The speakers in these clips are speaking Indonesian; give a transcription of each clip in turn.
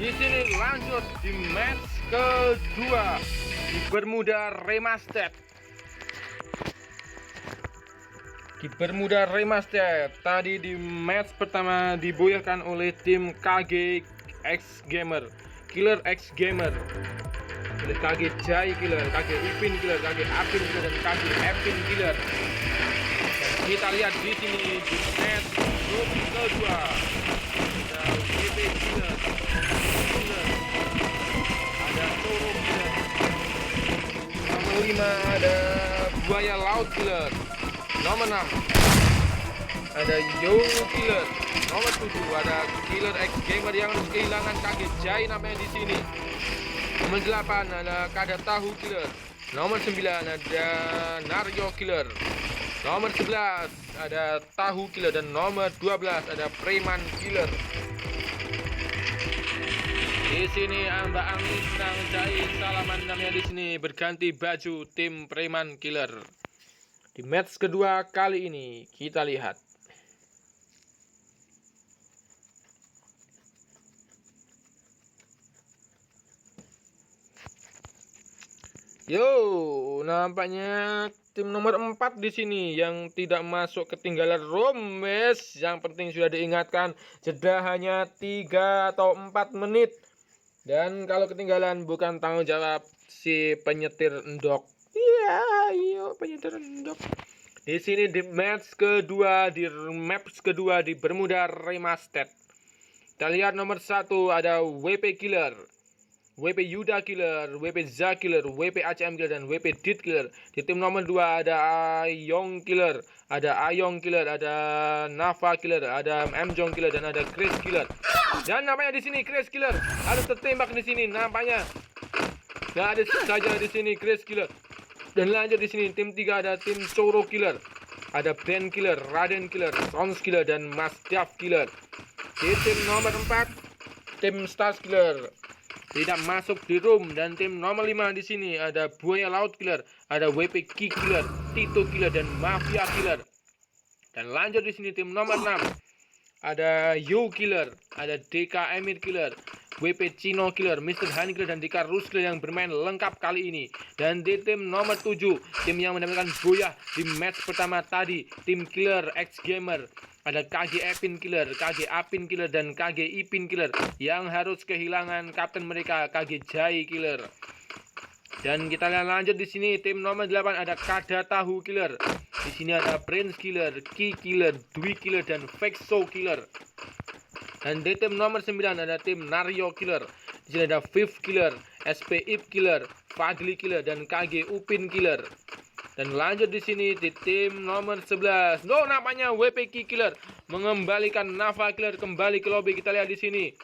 Di sini lanjut di match kedua di Bermuda Remastered. Tadi di match pertama diboyarkan oleh tim KG X Gamer, Killer X Gamer, oleh KG Jai Killer, KG Ipin Killer, KG Apin Killer, dan KG Epin Killer. Dan kita lihat di sini di match kedua ada WP Killer, ada Toro Killer, nomor 5 ada Buaya Laut Killer, nomor 6 ada Yo Killer, nomor 7 ada Killer X Gamer yang harus kehilangan KG Jai namanya di sini. Nomor 8 ada Kada Tahu Killer, nomor 9 ada Naryo Killer, nomor 11 ada Tahu Killer, dan nomor 12 ada Preman Killer. Di sini Mbak Angin sedang jahit salaman namanya di sini berganti baju tim Preman Killer. Di match kedua kali ini kita lihat. Yo, nampaknya tim nomor 4 di sini yang tidak masuk ketinggalan room, guys. Yang penting sudah diingatkan jeda hanya 3 atau 4 menit. Dan kalau ketinggalan bukan tanggung jawab si penyetir endok. Iya, ayo penyetir endok. Di sini di match kedua, di maps kedua di Bermuda Remastered. Kita lihat nomor 1 ada WP Killer, WP Yuda Killer, WP Za Killer, WP ACM Killer, dan WP Dit Killer. Di tim nomor 2 ada Ayong Killer, ada Ayong Killer, ada Nafa Killer, ada Mjong Killer, dan ada Chris Killer. Dan nampaknya di sini Chris Killer harus tertembak di sini nampaknya. Nggak ada saja di sini Chris Killer. Dan lanjut di sini tim 3 ada tim Coro Killer, ada Ben Killer, Raden Killer, Sons Killer, dan Mas Dav Killer. Di tim nomor 4 tim Stars Killer tidak masuk di room, dan tim nomor 5 di sini ada Buaya Laut Killer, ada WP Ki Killer, Tito Killer, dan Mafia Killer. Dan lanjut di sini tim nomor 6 ada Yo Killer, ada DK Emir Killer, WP Cino Killer, Mr. Hani Killer, dan Dika Rus Killer yang bermain lengkap kali ini. Dan di tim nomor 7 tim yang mendapatkan boyah di match pertama tadi, tim Killer X Gamer, ada KG Epin Killer, KG Apin Killer, dan KG Ipin Killer yang harus kehilangan kapten mereka KG Jai Killer. Dan kita lanjut di sini tim nomor 8 ada Kada Tahu Killer. Di sini ada Prince Killer, Ki Killer, Dwi Killer, dan Vexo Killer. Dan di tim nomor 9 ada tim Naryo Killer. Di sini ada Fifth Killer, SP Ip Killer, Fadli Killer, dan KG Upin Killer. Dan lanjut di sini di tim nomor 11. No, namanya WP Ki Killer mengembalikan Nafa Killer kembali ke lobby. Kita lihat di sini.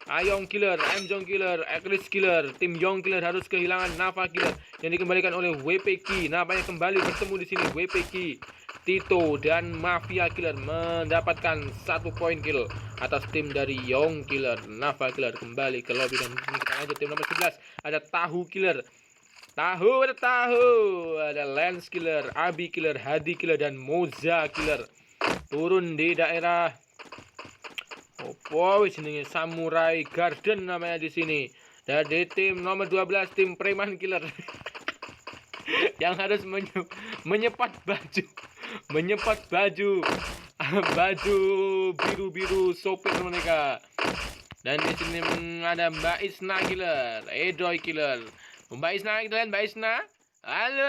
Ayong Killer, Mjong Killer, Chris Killer, tim Yong Killer harus kehilangan Nafa Killer yang dikembalikan oleh WP Ki. Nampaknya kembali bertemu di sini WP Ki, Tito, dan Mafia Killer mendapatkan 1 poin kill atas tim dari Yong Killer. Nafa Killer kembali ke lobby, dan kita lanjut tim nomor 11 ada Tahu Killer. Ada Lance Killer, Abi Killer, Hadi Killer, dan Moza Killer. Turun di daerah jenenge Samurai Garden namanya di sini. Dan di tim nomor 12 tim Preman Killer yang harus menyepat baju biru-biru sopir mereka. Dan di sini ada Mbak Isna Killer, Edoy Killer. Mbak Isna. Halo.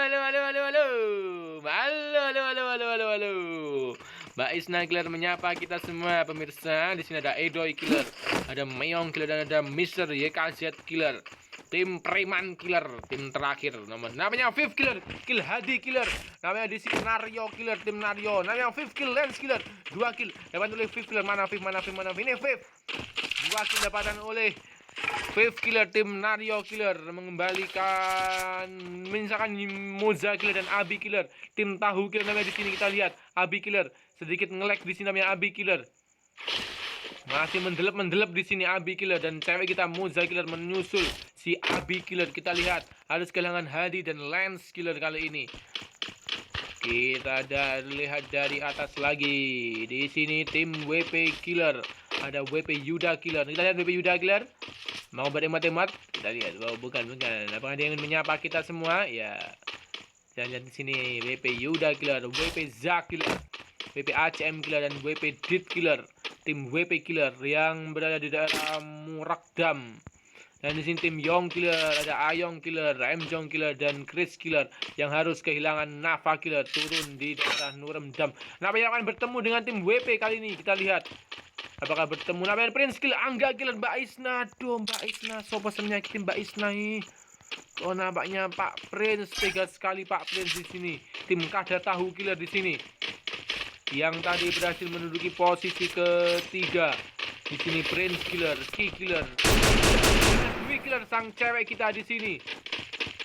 Mbak Isna Killer menyapa kita semua pemirsa. Di sini ada Edoy Killer, ada Meong Killer, dan ada Mr. YKZ Killer. Tim Preman Killer, tim terakhir namanya Fifth Killer, Kill Hadi Killer. Namanya di sini Naryo Killer, tim Naryo. Namanya Fifth Kill, Lance Killer. 2 kill dapat oleh Fifth Killer. Mana Fifth? Ini Fifth. 2 kill dapatan oleh Fifth Killer, tim Naryo Killer mengembalikan misalkan Moza Killer dan Abi Killer. Tim Tahu Killer namanya di sini kita lihat Abi Killer sedikit nge-lag di sini namanya Abi Killer. Masih mendelep di sini Abi Killer, dan cewek kita Moza Killer menyusul si Abi Killer. Kita lihat harus kehilangan Hadi dan Lance Killer kali ini. Kita lihat dari atas lagi. Di sini tim WP Killer. Ada WP Yuda Killer. Kita lihat WP Yuda Killer. Mau beremot-emot? Kita lihat. Oh, bukan. Apakah dia ingin menyapa kita semua? Ya. Dan lihat di sini WP Yuda Killer, WP Zak Killer, WP ACM Killer, dan WP Dit Killer. Tim WP Killer yang berada di daerah Murakdam. Dan di sini tim Yong Killer, ada Ayong Killer, Jong Killer, dan Chris Killer yang harus kehilangan Nafa Killer turun di daerah Nuremdam. Nafa yang akan bertemu dengan tim WP kali ini? Kita lihat. Apakah bertemu namanya Prince Killer, Angga Killer, Mbak Isna. Aduh, Mbak Isna, so pesennya tim Mbak Isna nih. Oh, nampaknya Pak Prince, tega sekali Pak Prince di sini. Tim Kada Tahu Killer di sini. Yang tadi berhasil menduduki posisi ketiga. Di sini Prince Killer, Ski Killer, Dwi Killer, sang cewek kita di sini.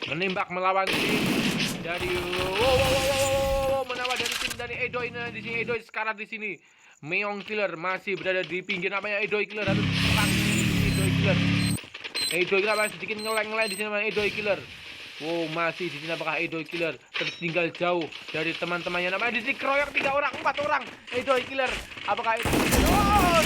Menembak melawan tim dari menawar dari tim dari Edoy di sini. Edoy sekarang di sini. Meong Killer masih berada di pinggir, namanya Edoy Killer, harus serang Edoy Killer. Edoy Killer masih sedikit ngeleng-ngeleng di sini, namanya Edoy Killer. Wow, masih di sini apakah Edoy Killer tertinggal jauh dari teman-temannya? Namanya di sini keroyok 3 orang, 4 orang. Edoy Killer, apakah Edoy Killer? Oh,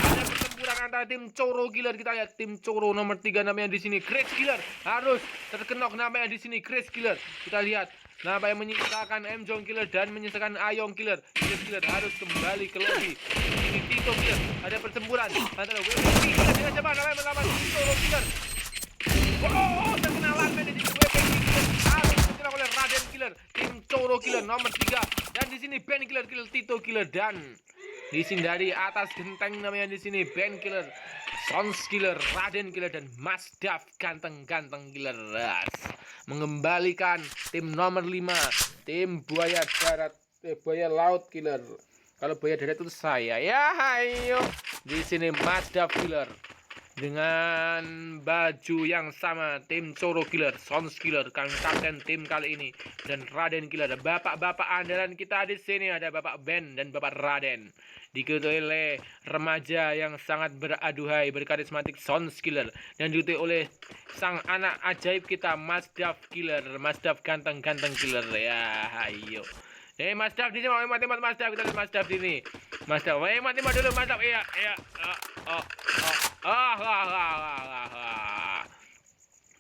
ada pertempuran antara tim Coro Killer. Kita lihat tim Coro nomor 3 namanya di sini Chris Killer, harus terkenok namanya di sini Chris Killer. Kita lihat nama yang menyisakan Jong Killer dan menyisakan Ayong Killer. Chris Killer harus kembali ke lobby. Ini Tito Killer, ada pertempuran antara WP Killer dengan siapa namanya melawan Coro Killer. Oh, terkenalan di WP Killer harus diserang oleh Raden Killer, tim Coro Killer nomor 3. Dan di sini Ben Killer, Tito Killer, dan di sini dari atas genteng namanya di sini Ben Killer, Sons Killer, Raden Killer, dan Mas Dav ganteng-ganteng Killer. Mengembalikan tim nomor 5, tim Buaya Darat, Buaya Laut Killer. Kalau Buaya Darat itu saya. Ya, ayo. Di sini Mas Dav Killer dengan baju yang sama, tim Coro Killer, Sons Killer, kapten tim kali ini, dan Raden Killer. Bapak-bapak andalan kita di sini ada Bapak Ben dan Bapak Raden, diketuai oleh remaja yang sangat beraduhai, berkarismatik Sons Killer, dan diketuai oleh sang anak ajaib kita Mas Dav Killer, Mas Dav ganteng-ganteng Killer. Ya, ayo. Mas Dav di sini, mau mati Mas Dav, kita lihat Mas Dav di sini. Mas Dav, mati dulu Mas Dav. Iya.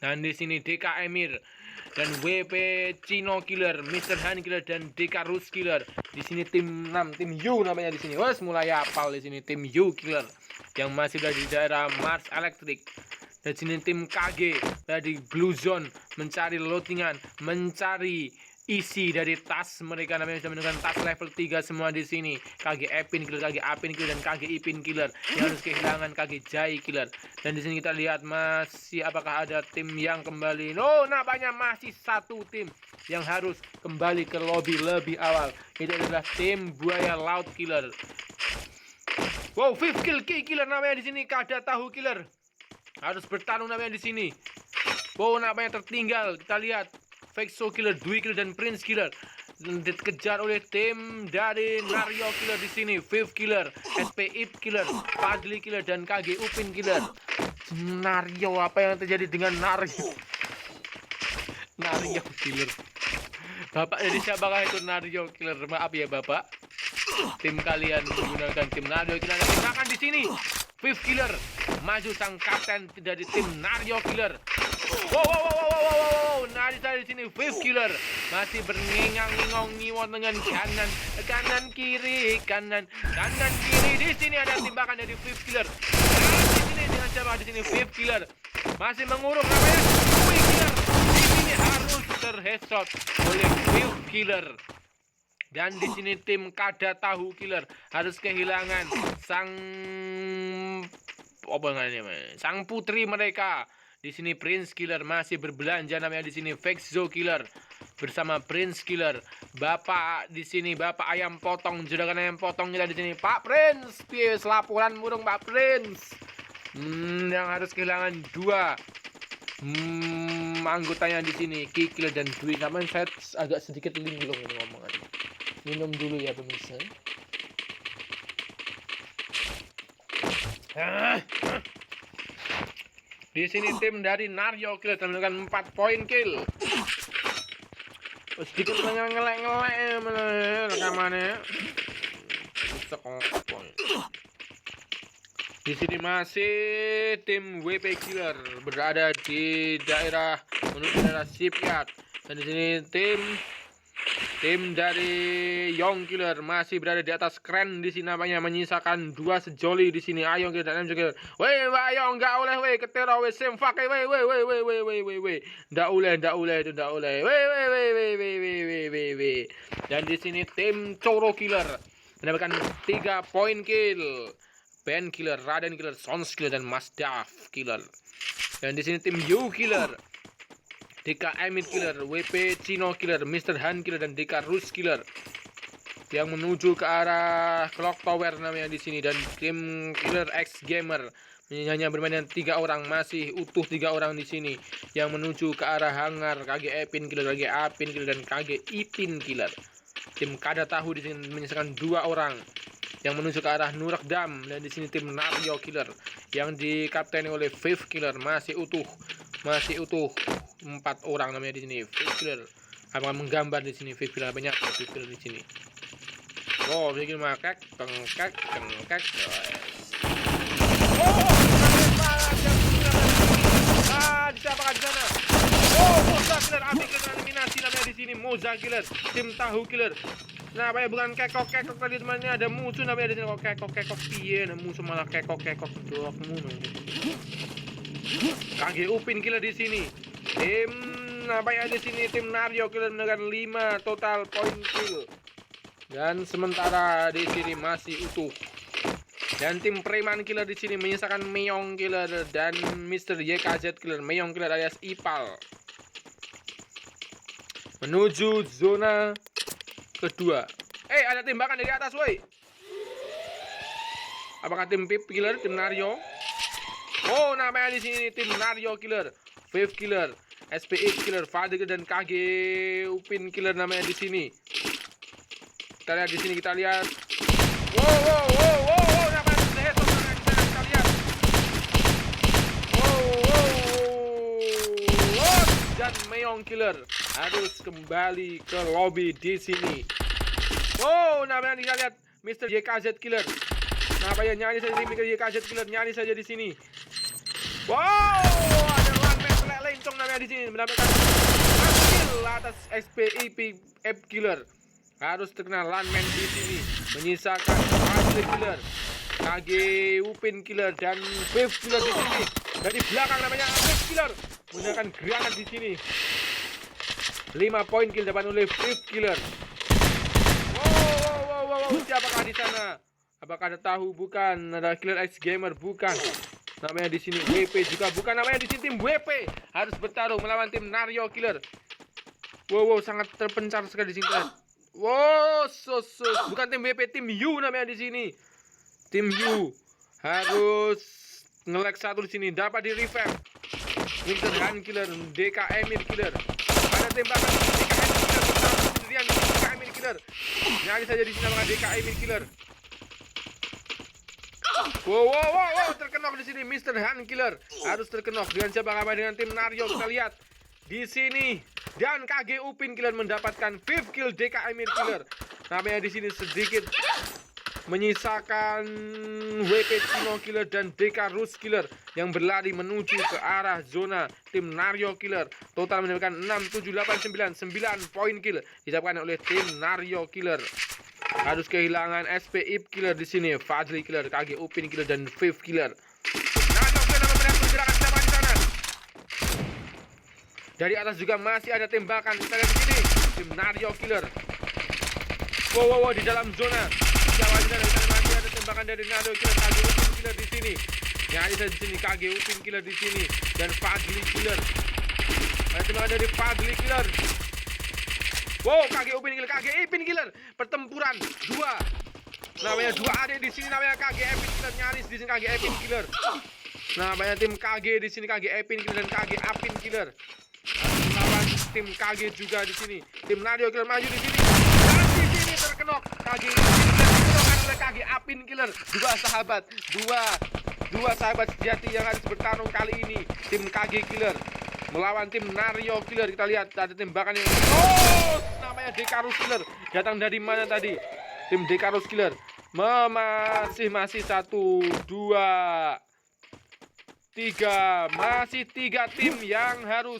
Dan di sini DK Emir dan WP Cino Killer, Mr. Han Killer, dan DK Rus Killer. Di sini tim 6, tim U namanya di sini. Wes mulai apal di sini tim U Killer yang masih berada di daerah Mars Electric. Dan sini tim KG dari Blue Zone mencari loadingan, mencari isi dari tas mereka, namanya sudah menemukan tas level 3 semua di sini. KG Epin Killer, KG Apin Killer, dan KG Ipin Killer yang harus kehilangan KG Jai Killer. Dan di sini kita lihat masih apakah ada tim yang kembali. No, nampaknya masih satu tim yang harus kembali ke lobby lebih awal. Itu adalah tim Buaya Laut Killer. Wow, 5 kill Killer namanya di sini. Kada Tahu Killer harus bertarung namanya di sini. Wow, nampaknya tertinggal. Kita lihat Vexo Killer, Dwi Killer, dan Prince Killer dikejar oleh tim dari Naryo Killer di sini. Viv Killer, SP Ip Killer, Fadli Killer, dan KG Upin Killer. Naryo, apa yang terjadi dengan Naryo? Naryo Killer. Bapak jadi siapakah itu Naryo Killer? Maaf ya Bapak. Tim kalian menggunakan tim Naryo Killer. Silakan di sini. Viv Killer maju, sang kapten dari tim Naryo Killer. Wow. Nah, di sini Viv Killer masih berngingang-ngingong ngiwon dengan kanan kiri. Di sini ada tembakan dari Viv Killer. Di sini dengan siapa? Di sini Viv Killer masih mengurung namanya Dwi Killer. Di sini harus terheadshot oleh Viv Killer. Dan di sini tim Kada Tahu Killer harus kehilangan sang putri mereka. Di sini Prince Killer masih berbelanja namanya di sini Vexo Killer bersama Prince Killer. Bapak di sini, Bapak ayam potong, juragan ayam potong kita di sini. Pak Prince, pies laporan murung Pak Prince. Yang harus kehilangan 2 anggotanya di sini, Ki Killer dan Dwi. Namanya saya agak sedikit linglung ini ngomongannya. Minum dulu ya pemirsa. Di sini tim dari Naryo Killer menentukan 4 poin kill. Sedikit ngelek rekamannya. Di sini masih tim WP Killer berada di daerah menuju daerah Shipyard. Dan di sini tim dari Young Killer masih berada di atas kren di sini namanya, menyisakan 2 sejoli di sini. Ayo Killer dan MJ Killer. Weh, ayo enggak oleh weh ketero weh semfak weh. Ndak oleh itu ndak oleh. Weh. Dan di sini tim Coro Killer mendapatkan 3 poin kill. Ben Killer, Raden Killer, Sons Killer dan Masdaf Killer. Dan di sini tim Yu Killer, DK Emit Killer, WP Cino Killer, Mr. Han Killer dan DK Rus Killer yang menuju ke arah Clock Tower namanya di sini. Dan tim Killer X Gamer hanya bermain dengan 3 orang, masih utuh 3 orang di sini yang menuju ke arah hangar KG Epin Killer, KG Apin Killer dan KG Ipin Killer. Tim Kada Tahu di sini menyisakan 2 orang yang menuju ke arah Nurak Dam. Dan di sini tim Nario Killer yang dikapteni oleh Fifth Killer masih utuh 4 orang namanya di sini. Fifth Killer akan menggambar di sini. Fifth Killer banyak Fifth Killer di sini. Oh, bikin makak, tengkak. Siapa di sana? Oh, Moza Killer ambil eliminasi namanya di sini. Moza Killer, tim Tahu Killer. Nah, apa ya, bukan kekok tadi temannya, ada musuh namanya di sini. Kok kekok piye, nah musuh malah kekok dokmu. KG Upin Killer di sini. Tim apa ya di sini, tim Nario Killer dengan 5 total poin kill. Dan sementara di sini masih utuh. Dan tim Preman Killer di sini menyisakan Meong Killer dan Mr. YKZ Killer. Meong Killer alias Ipal menuju zona kedua. Ada tembakan dari atas, woi. Apakah tim Pip Killer, tim Nario? Oh, namanya di sini tim Nario Killer, Fifth Killer, SPX Killer, Fadil dan KG Upin Killer namanya di sini. Kita lihat di sini, kita lihat. Wow, namanya di sini, kita lihat. Dan Meong Killer harus kembali ke lobby di sini. Oh, namanya kita lihat Mr. YKZ Killer. Nah, apa ya, nyari saja di Mr. YKZ Killer, nyari saja di sini. Wow, ada one man pelek lencong namanya di sini, mendapatkan kill atas SPIP F Killer. Harus terkenal landman di sini, menyisakan Asli Killer, KG Upin Killer dan Fifth Killer di sini. Dari belakang namanya Fifth Killer menggunakan granat di sini. 5 poin kill dapat oleh Fifth Killer. Wow, siapakah di sana? Apakah ada Tahu? Bukan. Ada Killer X Gamer? Bukan. Namanya di sini WP juga bukan. Namanya di sini tim WP harus bertarung melawan tim Nario Killer. Wow, sangat terpencar sekali di sini. Wow, bukan tim WP, tim U namanya di sini. Tim U harus nge-lag 1 di sini, dapat di revive. Mr. Han Killer, DK Emir Killer. Ada tembakan DK Emir Killer bersama sendirian DK Emir Killer. Nyari saja di sini nama DK Emir Killer. Wow, terkenok di sini Mr. Han Killer. Harus terkenok dengan siapa dengan tim Nario. Kita lihat di sini. Dan KG Upin Killer mendapatkan 5 kill DK Emir Killer. Namanya di sini sedikit menyisakan WP Cino Killer dan DK Rus Killer yang berlari menuju ke arah zona tim Nario Killer. Total mendapatkan 6, 7, 8, 9 poin kill didapatkan oleh tim Nario Killer. Harus kehilangan SP Ip Killer di sini, Fadli Killer, KG Upin Killer dan Fifth Killer. Nario Killer melihat pergerakan siapa di sana. Dari atas juga masih ada tembakan. Kita lihat di sini tim Nario Killer. Wow, di dalam zona. Jawa di sana masih ada tembakan dari Nario Killer, KG Upin Killer di sini. Nyari saja di sini KG Upin Killer di sini dan Fadli Killer. Ada tembakan dari Fadli Killer. Wow, KG Upin Killer, KG Ipin Killer. Pertempuran 2. Namanya 2 adik di sini namanya KG Ipin Killer, nyaris di sini KG Ipin Killer. Namanya tim KG di sini KG Ipin Killer dan KG Apin Killer. Lawan tim KG juga di sini. Tim Nario Killer maju di sini. Dan di sini terkenok KG Ipin Killer diterkenok oleh KG Apin Killer. Dua sahabat sejati yang harus bertarung kali ini. Tim KG Killer melawan tim Nario Killer. Kita lihat ada tembakan yang namanya Dekarus Killer. Datang dari mana tadi? Tim Dekarus Killer Masih 1, 2, 3. Masih 3 tim yang harus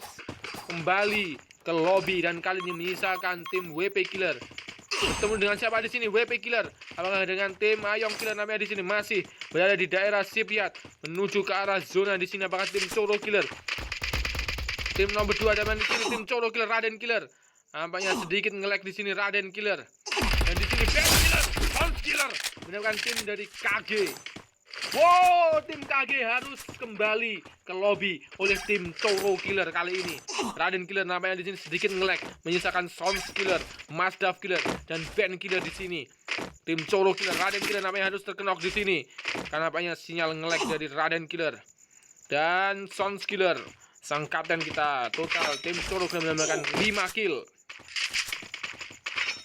kembali ke lobby, dan kali ini menyisakan tim WP Killer. Bertemu dengan siapa di sini? WP Killer. Apakah dengan tim Ayong Killer namanya di sini masih berada di daerah shipyard menuju ke arah zona di sini? Apakah tim Coro Killer? Tim nomor 2 ada di sini tim Coro Killer, Raden Killer. Nampaknya sedikit nge-lag di sini Raden Killer. Dan di sini Ben Killer, Bounce Killer menemukan tim dari KG. Wow, tim KG harus kembali ke lobby oleh tim Coro Killer kali ini. Raden Killer nampaknya di sini sedikit nge-lag, menyisakan Sounds Killer, Masdaf Killer, dan Ben Killer di sini. Tim Coro Killer, Raden Killer nampaknya harus terkenok di sini karena nampaknya sinyal nge-lag dari Raden Killer dan Sounds Killer. Sang kapten kita, total tim Coro Killer mendapatkan 5 kill.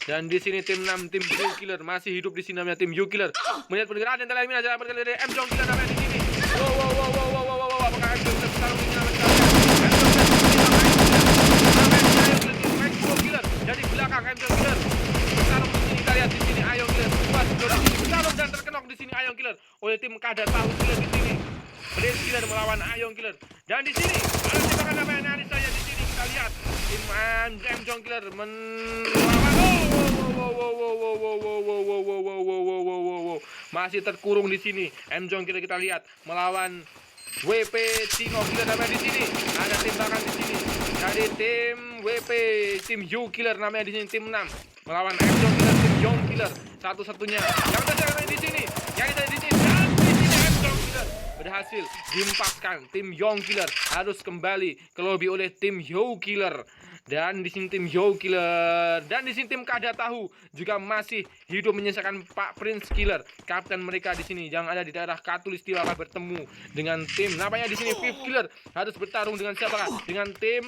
Dan di sini tim 6 tim Yu Killer masih hidup di sini namanya tim Yu Killer. Melihat pergerakan dan terlihat jalan pergerakan dari M Jong Killer namanya di sini. Wow, apakah M Jong Killer bertarung di sini namanya Killer dari belakang M Jong Killer bertarung di sini. Kita lihat di sini Ayong Killer bertarung dan terkenok di sini Ayong Killer oleh tim Kada Tahu Killer di sini. Prince Killer melawan Ayong Killer. Dan di sini ada tembakan namanya Nari saya di sini. Kita lihat tim M Jong Killer melawan masih terkurung di sini. M Jong Killer kita lihat melawan WP Tino Killer namanya di sini. Ada tembakan di sini dari tim WP tim Yu Killer namanya di sini tim 6 melawan M Jong Killer tim Yong Killer. Satu-satunya yang terjadi di sini. Yang terjadi di sini dan di sini M Jong Killer berhasil diempaskan. Tim Yong Killer harus kembali ke lobby oleh tim Yu Killer. Dan di sini tim Yu Killer dan di sini tim Kada Tahu juga masih hidup menyisakan Pak Prince Killer, kapten mereka di sini yang ada di daerah Katulistiwa akan bertemu dengan tim nampaknya di sini Fifth Killer harus bertarung dengan siapa? Dengan tim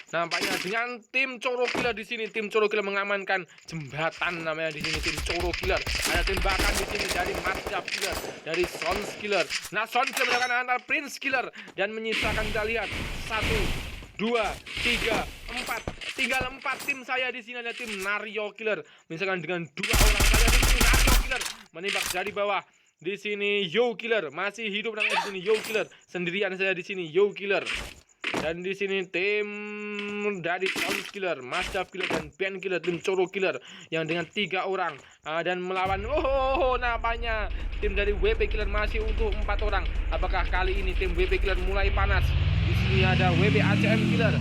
nampaknya dengan tim Coro Killer di sini. Tim Coro Killer mengamankan jembatan namanya di sini tim Coro Killer. Ada tembakan di sini dari Masdaf Killer, dari Sounds Killer. Nah, Sounds Killer melakukan antar Prince Killer dan menyisakan kita lihat 1, 2, 3, 4. Tinggal 4 tim saya di sini. Ada tim Nario Killer misalkan dengan 2 orang saja di sini. Nario Killer menembak dari bawah. Di sini Yu Killer masih hidup namanya di sini Yu Killer. Sendirian saya di sini Yu Killer. Dan di sini tim dari Sounds Killer, Masdaf Killer, dan Ben Killer, tim Coro Killer yang dengan 3 orang dan melawan nampaknya tim dari WP Killer masih untuk 4 orang. Apakah kali ini tim WP Killer mulai panas? Di sini ada WP ACM Killer,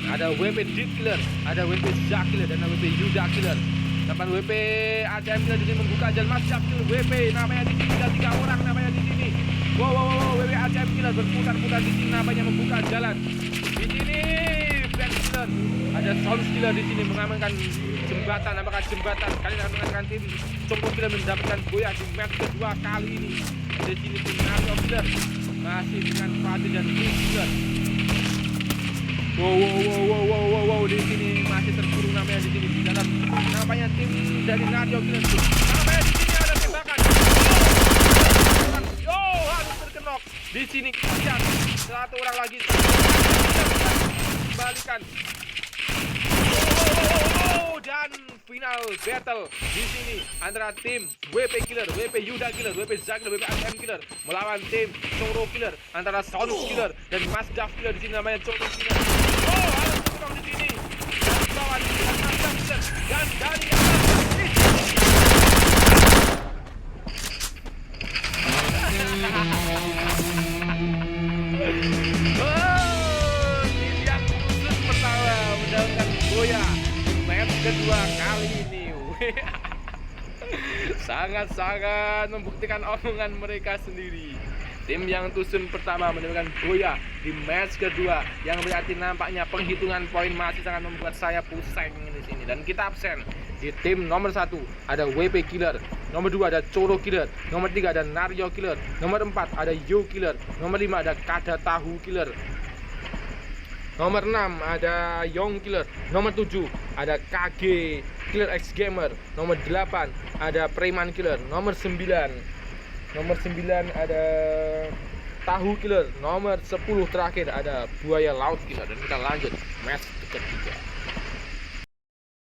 ada WP Deep Killer, ada WP Zack Killer, dan ada WP Yuda Killer. Nampak WP ACM Killer di sini membuka jalan. Masdaf Killer WP namanya di sini ada 3 orang namanya di sini. Wow, WP ACM Killer berputar-putar di sini namanya membuka jalan. Di sini Ben Killer, ada Sounds Killer di sini mengamankan jembatan. Apakah jembatan kali ini akan mengamankan tim Coro Killer mendapatkan goyah di match kedua kali ini. Di sini tim Nario Killer masih dengan Fadil dan Fifth Killer. Wow, di sini masih terkurung namanya di sini di dalam namanya tim dari Nario Killer. Namanya di sini ada tembakan. Harus terkenok. Di sini kita lihat 1 orang lagi kembalikan. Dan final battle di sini antara tim WP Killer, WP Yuda Killer, WP Zack Killer, WP ACM Killer melawan tim Coro Killer antara Sounds Killer dan Masdaf Killer di sini namanya Coro Killer. Harus terkenok di sini. Dan lawan Masdaf Killer dan dari yang khusus pertama mendapatkan goyah di match kedua kali ini. Sangat-sangat membuktikan omongan mereka sendiri. Tim yang tusun pertama mendapatkan goyah di match kedua, yang berarti nampaknya penghitungan poin masih sangat membuat saya pusing di sini. Dan kita absen. Di tim nomor 1 ada WP Killer, nomor 2 ada Coro Killer, nomor 3 ada Nario Killer, nomor 4 ada Yu Killer, nomor 5 ada Kada Tahu Killer, nomor 6 ada Yong Killer, nomor 7 ada KG Killer X Gamer, nomor 8 ada Preman Killer, nomor 9 ada Tahu Killer, nomor 10 terakhir ada Buaya Laut Killer. Dan kita lanjut match ketiga.